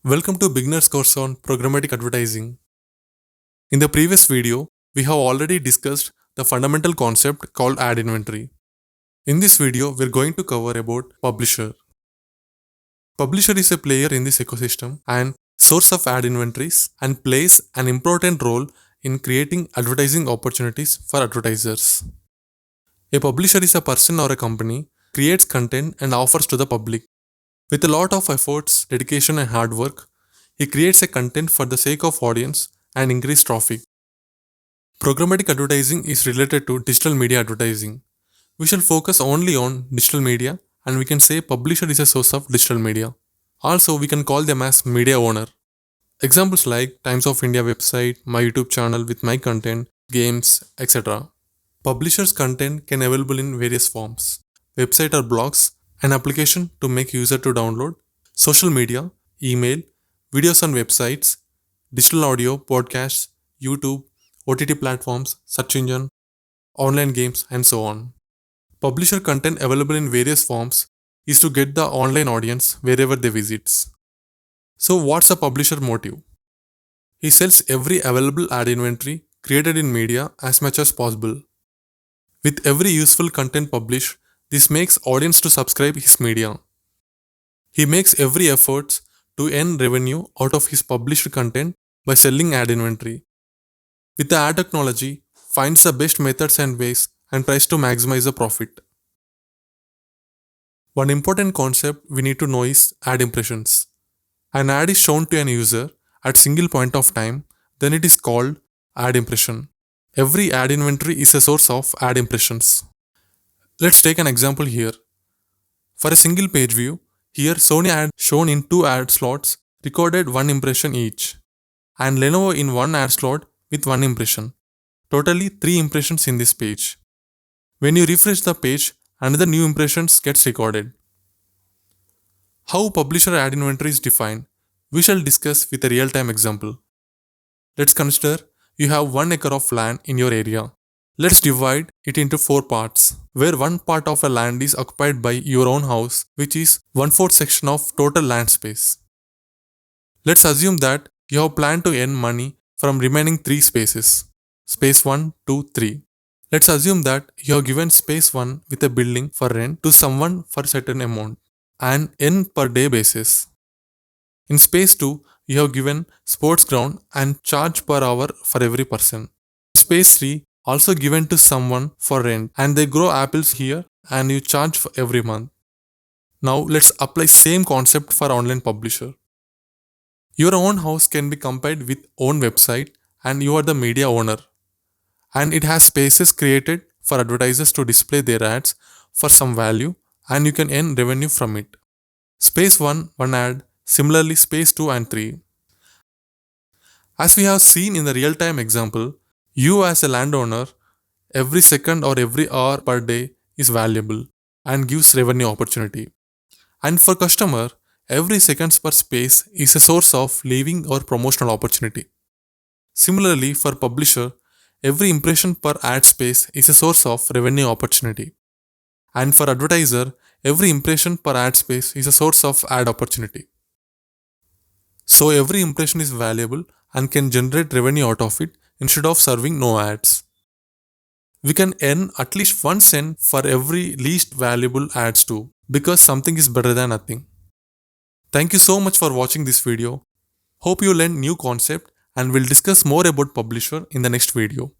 Welcome to beginner's course on Programmatic Advertising. In the previous video, we have already discussed the fundamental concept called ad inventory. In this video, we're going to cover about publisher. Publisher is a player in this ecosystem and source of ad inventories and plays an important role in creating advertising opportunities for advertisers. A publisher is a person or a company creates content and offers to the public. With a lot of efforts, dedication and hard work, he creates a content for the sake of audience and increase traffic. Programmatic advertising is related to digital media advertising. We shall focus only on digital media and we can say publisher is a source of digital media. Also, we can call them as media owner. Examples like Times of India website, my YouTube channel with my content, games, etc. Publisher's content can available in various forms. Website or blogs, an application to make user to download, social media, email, videos on websites, digital audio, podcasts, YouTube, OTT platforms, search engine, online games, and so on. Publisher content available in various forms is to get the online audience wherever they visits. So what's a publisher motive? He sells every available ad inventory created in media as much as possible. With every useful content published, this makes audience to subscribe his media. He makes every effort to earn revenue out of his published content by selling ad inventory. With the ad technology, finds the best methods and ways and tries to maximize the profit. One important concept we need to know is ad impressions. An ad is shown to an user at single point of time, then it is called ad impression. Every ad inventory is a source of ad impressions. Let's take an example here. For a single page view, here Sony ad shown in 2 ad slots recorded 1 impression each, and Lenovo in 1 ad slot with 1 impression. Totally 3 impressions in this page. When you refresh the page, another new impressions gets recorded. How publisher ad inventory is defined, we shall discuss with a real-time example. Let's consider you have 1 acre of land in your area. Let's divide it into 4 parts, where one part of a land is occupied by your own house, which is 1/4 section of total land space. Let's assume that you have planned to earn money from remaining 3 spaces, space 1, 2, 3. Let's assume that you have given space 1 with a building for rent to someone for a certain amount and earn per day basis. In space 2, you have given sports ground and charge per hour for every person. Space 3, also given to someone for rent and they grow apples here and you charge for every month. Now let's apply same concept for online publisher. Your own house can be compared with own website and you are the media owner. And it has spaces created for advertisers to display their ads for some value and you can earn revenue from it. Space 1, 1 ad, similarly space 2 and 3. As we have seen in the real-time example, you as a landowner, every second or every hour per day is valuable and gives revenue opportunity. And for customer, every seconds per space is a source of leaving or promotional opportunity. Similarly, for publisher, every impression per ad space is a source of revenue opportunity. And for advertiser, every impression per ad space is a source of ad opportunity. So every impression is valuable and can generate revenue out of it instead of serving no ads. We can earn at least 1 cent for every least valuable ads too, because something is better than nothing. Thank you so much for watching this video. Hope you learned new concept and we'll discuss more about publisher in the next video.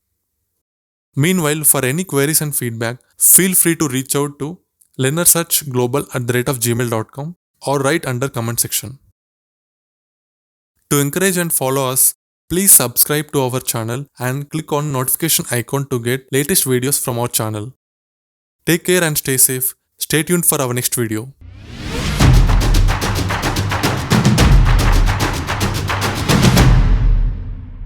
Meanwhile, for any queries and feedback, feel free to reach out to learnersearchglobal@gmail.com or write under comment section. To encourage and follow us, please subscribe to our channel and click on notification icon to get latest videos from our channel. Take care and stay safe. Stay tuned for our next video.